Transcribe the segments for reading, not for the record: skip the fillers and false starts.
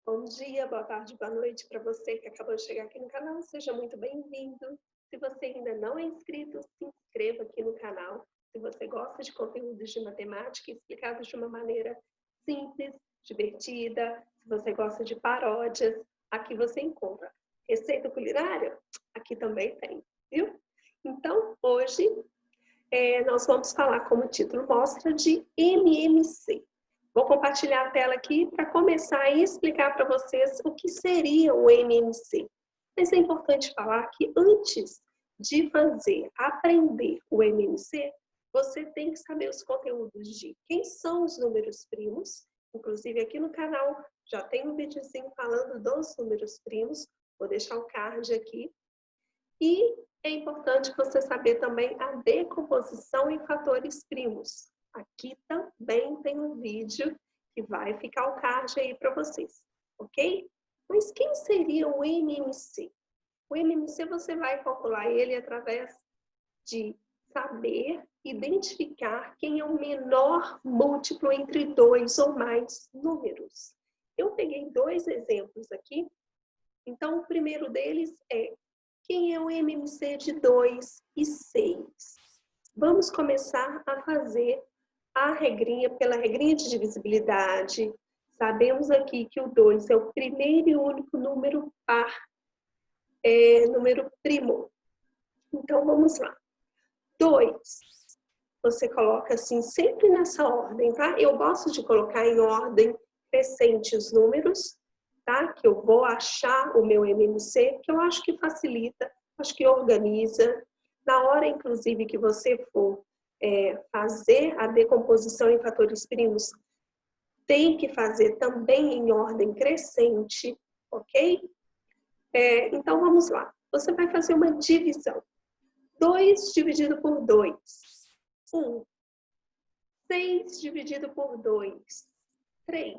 Bom dia, boa tarde, boa noite para você que acabou de chegar aqui no canal. Seja muito bem-vindo. Se você ainda não é inscrito, se inscreva aqui no canal. Se você gosta de conteúdos de matemática explicados de uma maneira simples, divertida, se você gosta de paródias, aqui você encontra. Receita culinária? Aqui também tem, viu? Então, hoje nós vamos falar, como o título mostra, de MMC. Vou compartilhar a tela aqui para começar a explicar para vocês o que seria o MMC. Mas é importante falar que antes de aprender o MMC, você tem que saber os conteúdos de quem são os números primos. Inclusive aqui no canal já tem um videozinho falando dos números primos. Vou deixar o card aqui. E é importante você saber também a decomposição em fatores primos. Aqui também tem um vídeo que vai ficar o card aí para vocês, ok? Mas quem seria o MMC? O MMC você vai calcular ele através de saber identificar quem é o menor múltiplo entre dois ou mais números. Eu peguei dois exemplos aqui. Então, o primeiro deles é quem é o MMC de 2 e 6. Vamos começar a fazer a regrinha, pela regrinha de divisibilidade. Sabemos aqui que o 2 é o primeiro e único número par, número primo. Então, vamos lá. 2, você coloca assim, sempre nessa ordem, tá? Eu gosto de colocar em ordem crescente os números, tá? Que eu vou achar o meu MMC, que eu acho que facilita, acho que organiza. Na hora, inclusive, que você for fazer a decomposição em fatores primos, tem que fazer também em ordem crescente, ok? Então, vamos lá. Você vai fazer uma divisão. 2 dividido por 2, 1. 6 dividido por 2, 3.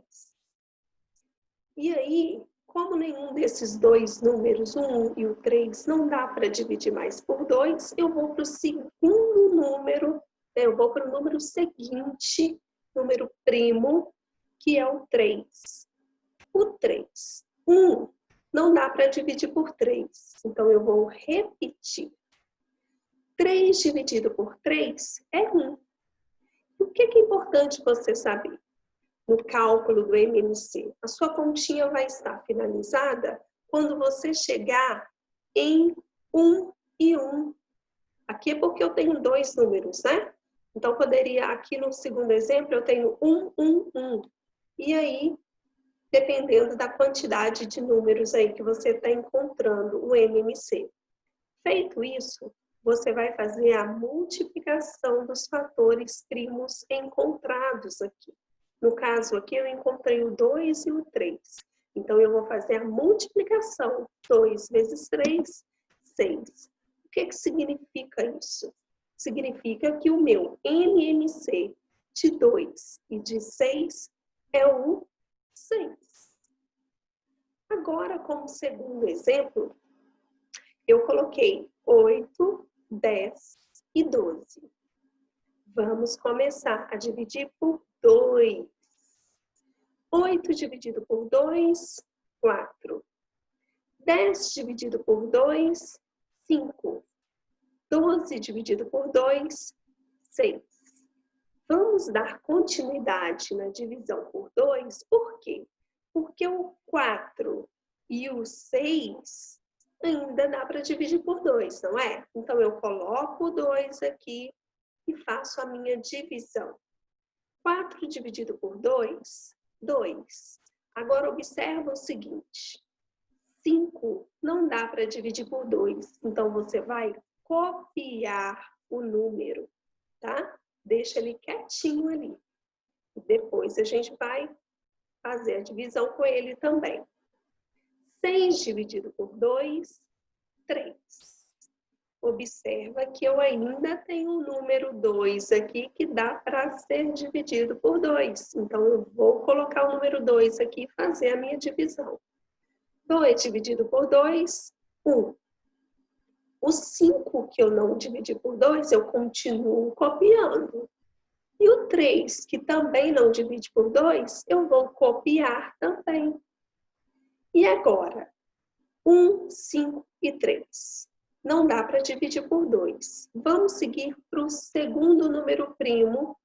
E aí, como nenhum desses dois números, o 1 e o 3, não dá para dividir mais por 2, eu vou para o segundo número, eu vou para o número seguinte, número primo, que é o 3. O 3, 1, não dá para dividir por 3, então eu vou repetir. 3 dividido por 3 é 1. O que é importante você saber? No cálculo do MMC, a sua continha vai estar finalizada quando você chegar em 1 e 1. Aqui é porque eu tenho dois números, né? Então, poderia, aqui no segundo exemplo, eu tenho 1, 1, 1. E aí, dependendo da quantidade de números aí que você está encontrando, o MMC. Feito isso, você vai fazer a multiplicação dos fatores primos encontrados aqui. No caso aqui, eu encontrei o 2 e o 3. Então, eu vou fazer a multiplicação. 2 vezes 3, 6. O que significa isso? Significa que o meu MMC de 2 e de 6 é o 6. Agora, como segundo exemplo, eu coloquei 8, 10 e 12. Vamos começar a dividir por 2. 8 dividido por 2, 4. 10 dividido por 2, 5. 12 dividido por 2, 6. Vamos dar continuidade na divisão por 2, por quê? Porque o 4 e o 6 ainda dá para dividir por 2, não é? Então, eu coloco o 2 aqui e faço a minha divisão. 4 dividido por 2, 2. Agora, observa o seguinte. 5 não dá para dividir por 2. Então, você vai copiar o número, tá? Deixa ele quietinho ali. E depois a gente vai fazer a divisão com ele também. 6 dividido por 2, 3. Observa que eu ainda tenho o número 2 aqui que dá para ser dividido por 2. Então, eu vou colocar o número 2 aqui e fazer a minha divisão. 2 dividido por 2, 1. O 5 que eu não dividi por 2, eu continuo copiando. E o 3, que também não divide por 2, eu vou copiar também. E agora? 1, 5 e 3. Não dá para dividir por 2. Vamos seguir para o segundo número primo,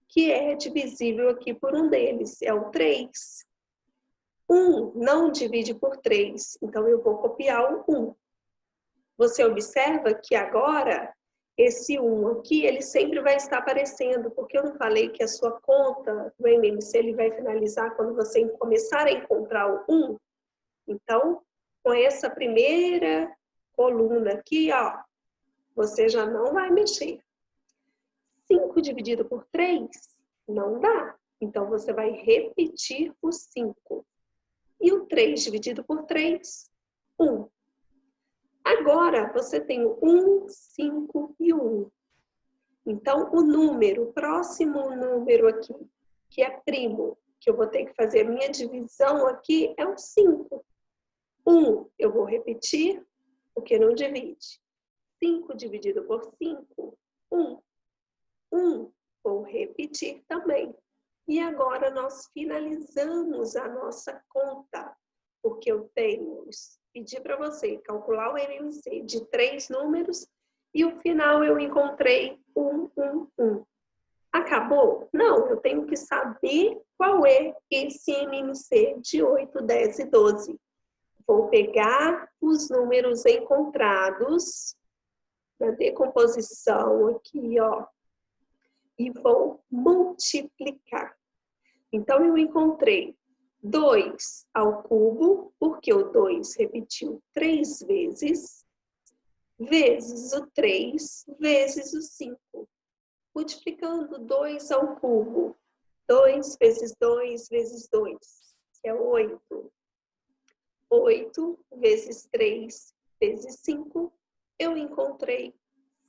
que é divisível aqui por um deles, é o 3. 1 não divide por 3, então eu vou copiar o 1. Você observa que agora, esse 1 aqui, ele sempre vai estar aparecendo, porque eu não falei que a sua conta do MMC ele vai finalizar quando você começar a encontrar o 1? Então, com essa primeira coluna aqui, ó, você já não vai mexer. 5 dividido por 3 não dá. Então, você vai repetir o 5. E o 3 dividido por 3, 1. Agora, você tem o 1, 5 e 1. Então, o próximo número aqui, que é primo, que eu vou ter que fazer a minha divisão aqui, é o 5. 1, eu vou repetir, porque não divide. 5 dividido por 5, 1. 1, vou repetir também. E agora nós finalizamos a nossa conta, porque eu tenho, pedi para você calcular o MMC de 3 números e o final eu encontrei 1, 1, 1. Acabou? Não, eu tenho que saber qual é esse MMC de 8, 10 e 12. Vou pegar os números encontrados na decomposição aqui, ó, e vou multiplicar. Então, eu encontrei 2 ao cubo, porque o 2 repetiu 3 vezes, vezes o 3, vezes o 5. Multiplicando 2 ao cubo, 2 vezes 2 vezes 2, que é 8. 8 vezes 3 vezes 5, eu encontrei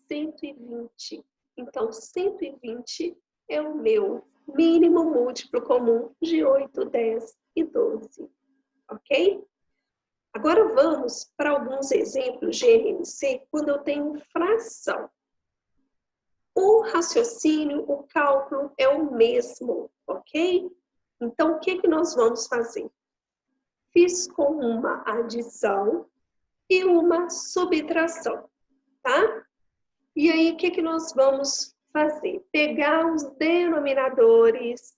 120. Então, 120 é o meu mínimo múltiplo comum de 8, 10 e 12. Ok? Agora vamos para alguns exemplos de MMC quando eu tenho fração. O raciocínio, o cálculo é o mesmo, ok? Então, o que nós vamos fazer? Fiz com uma adição e uma subtração, tá? E aí, o que nós vamos fazer? Pegar os denominadores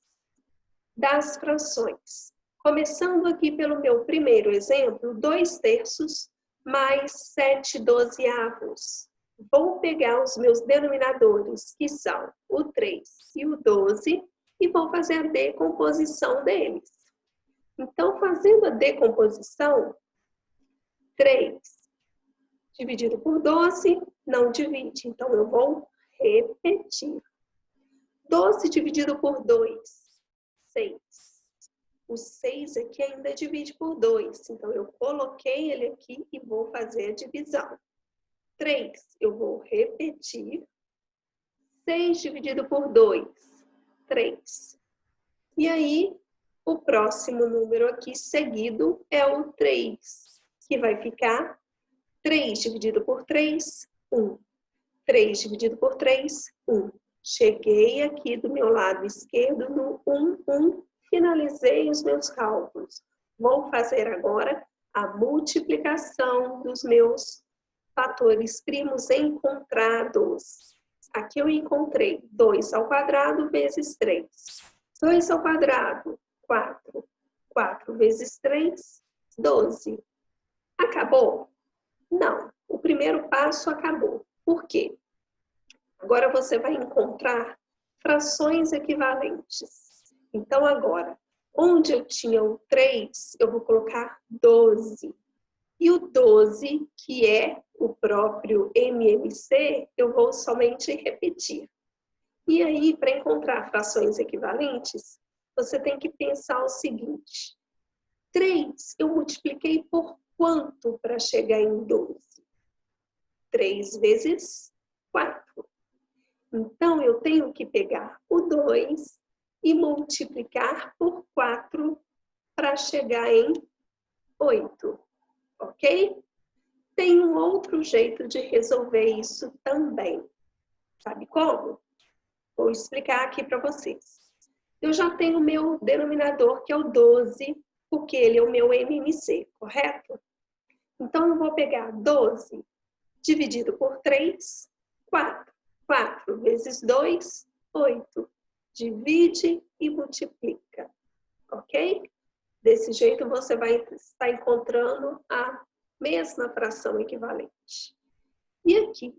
das frações. Começando aqui pelo meu primeiro exemplo, 2/3 mais 7/12. Vou pegar os meus denominadores, que são o 3 e o 12, e vou fazer a decomposição deles. Então, fazendo a decomposição, 3 dividido por 12 não divide, então eu vou repetir. 12 dividido por 2, 6. O 6 aqui ainda divide por 2, então eu coloquei ele aqui e vou fazer a divisão. 3, eu vou repetir. 6 dividido por 2, 3. E aí, o próximo número aqui seguido é o 3, que vai ficar 3 dividido por 3, 1. 3 dividido por 3, 1. Cheguei aqui do meu lado esquerdo no 1, 1. Finalizei os meus cálculos. Vou fazer agora a multiplicação dos meus fatores primos encontrados. Aqui eu encontrei 2 ao quadrado vezes 3. 2 ao quadrado, 4. 4 vezes 3, 12. Acabou? Não. O primeiro passo acabou. Por quê? Agora você vai encontrar frações equivalentes. Então, agora, onde eu tinha o 3, eu vou colocar 12. E o 12, que é o próprio MMC, eu vou somente repetir. E aí, para encontrar frações equivalentes, você tem que pensar o seguinte. 3, eu multipliquei por quanto para chegar em 12? 3 vezes 4. Então, eu tenho que pegar o 2 e multiplicar por 4 para chegar em 8. Ok? Tem um outro jeito de resolver isso também. Sabe como? Vou explicar aqui para vocês. Eu já tenho o meu denominador, que é o 12, porque ele é o meu MMC, correto? Então, eu vou pegar 12 dividido por 3, 4. 4 vezes 2, 8. Divide e multiplica, ok? Desse jeito, você vai estar encontrando a mesma fração equivalente. E aqui,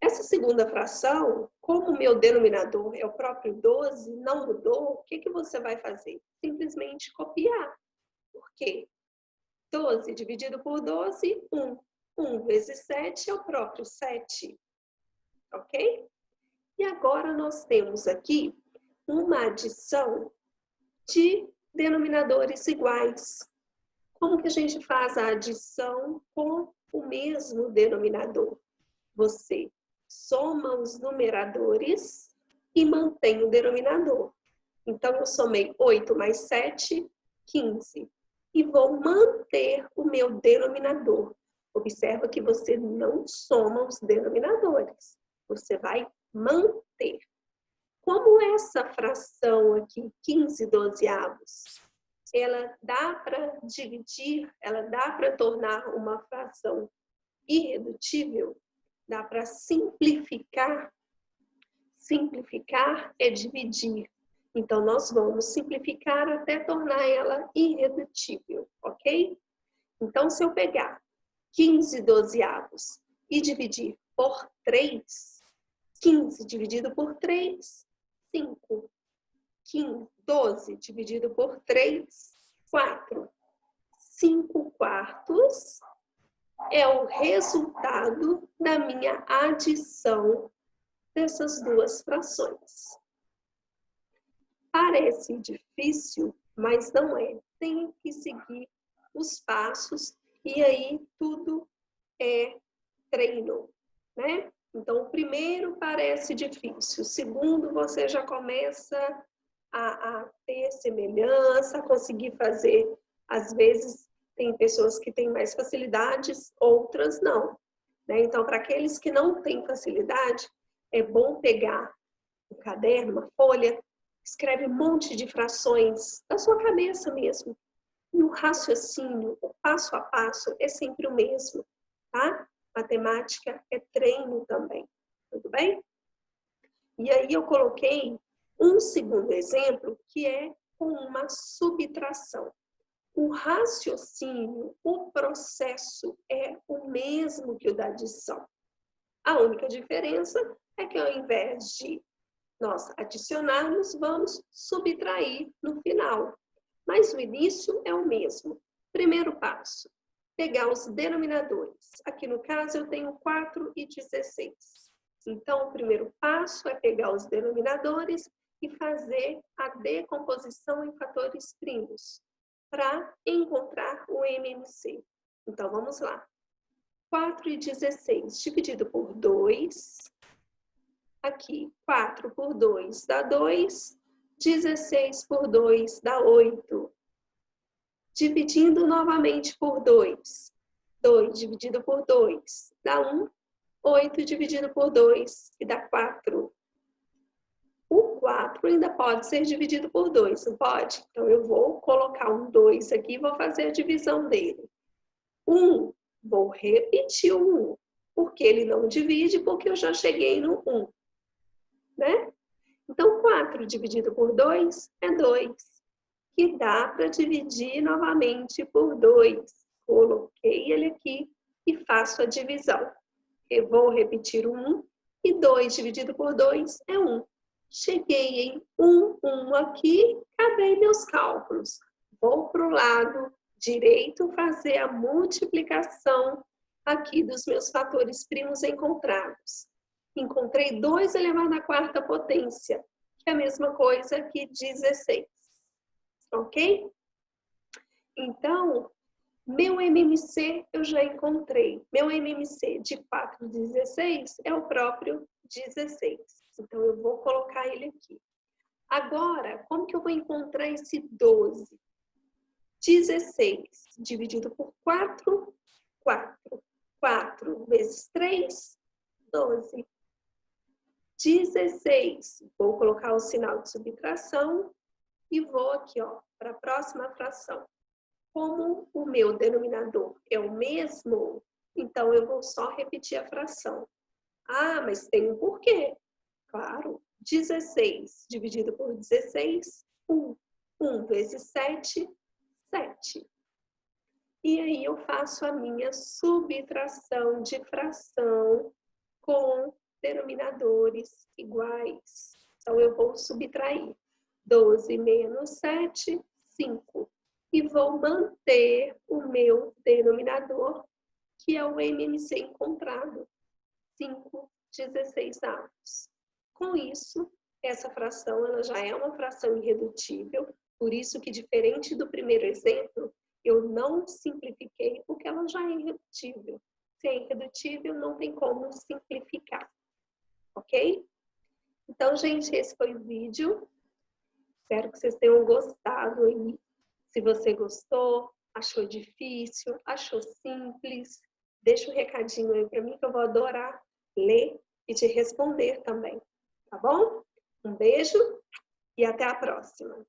essa segunda fração, como o meu denominador é o próprio 12, não mudou, o que você vai fazer? Simplesmente copiar. Por quê? 12 dividido por 12, 1. 1 vezes 7 é o próprio 7. Ok? E agora nós temos aqui uma adição de denominadores iguais. Como que a gente faz a adição com o mesmo denominador? Você soma os numeradores e mantém o denominador. Então, eu somei 8 mais 7, 15. E vou manter o meu denominador. Observa que você não soma os denominadores. Você vai manter. Como essa fração aqui, 15 dozeavos, ela dá para dividir, ela dá para tornar uma fração irredutível, dá para simplificar. Simplificar é dividir. Então, nós vamos simplificar até tornar ela irredutível, ok? Então, se eu pegar 15 dozeavos e dividir por 3, 15 dividido por 3, 5. 15, 12 dividido por 3, 4. 5 quartos é o resultado da minha adição dessas duas frações. Parece difícil, mas não é. Tem que seguir os passos e aí tudo é treino, né? Então, o primeiro parece difícil, o segundo você já começa a ter semelhança, a conseguir fazer. Às vezes, tem pessoas que têm mais facilidades, outras não, né? Então, para aqueles que não têm facilidade, é bom pegar um caderno, uma folha, escreve um monte de frações da sua cabeça mesmo. E o raciocínio, o passo a passo, é sempre o mesmo, tá? Matemática é treino também, tudo bem? E aí eu coloquei um segundo exemplo, que é com uma subtração. O raciocínio, o processo é o mesmo que o da adição. A única diferença é que ao invés de nós adicionarmos, vamos subtrair no final. Mas o início é o mesmo. Primeiro passo, pegar os denominadores. Aqui no caso eu tenho 4 e 16. Então, o primeiro passo é pegar os denominadores e fazer a decomposição em fatores primos para encontrar o MMC. Então, vamos lá. 4 e 16 dividido por 2. Aqui, 4 por 2 dá 2. 16 por 2 dá 8. Dividindo novamente por 2. 2 dividido por 2 dá 1. 8 dividido por 2 e dá 4. O 4 ainda pode ser dividido por 2, não pode? Então, eu vou colocar um 2 aqui e vou fazer a divisão dele. 1, vou repetir o 1, porque ele não divide, porque eu já cheguei no 1, né? Então, 4 dividido por 2 é 2, que dá para dividir novamente por 2. Coloquei ele aqui e faço a divisão. Eu vou repetir o 1 e 2 dividido por 2 é 1. Cheguei em 1, 1 aqui, acabei meus cálculos. Vou para o lado direito fazer a multiplicação aqui dos meus fatores primos encontrados. Encontrei 2 elevado à quarta potência, que é a mesma coisa que 16. Ok? Então, meu MMC eu já encontrei. Meu MMC de 4,16 é o próprio 16. Então, eu vou colocar ele aqui. Agora, como que eu vou encontrar esse 12? 16 dividido por 4, 4. 4 vezes 3, 12. 16. Vou colocar o sinal de subtração e vou aqui, ó, para a próxima fração. Como o meu denominador é o mesmo, então eu vou só repetir a fração. Ah, mas tem um porquê. Claro, 16 dividido por 16, 1. 1 vezes 7, 7. E aí eu faço a minha subtração de fração com denominadores iguais. Então, eu vou subtrair 12 menos 7, 5. E vou manter o meu denominador, que é o MMC encontrado, 5/16. Com isso, essa fração ela já é uma fração irredutível, por isso que, diferente do primeiro exemplo, eu não simplifiquei, porque ela já é irredutível. Se é irredutível, não tem como simplificar, ok? Então, gente, esse foi o vídeo. Espero que vocês tenham gostado aí. Se você gostou, achou difícil, achou simples, deixa um recadinho aí para mim que eu vou adorar ler e te responder também, tá bom? Um beijo e até a próxima!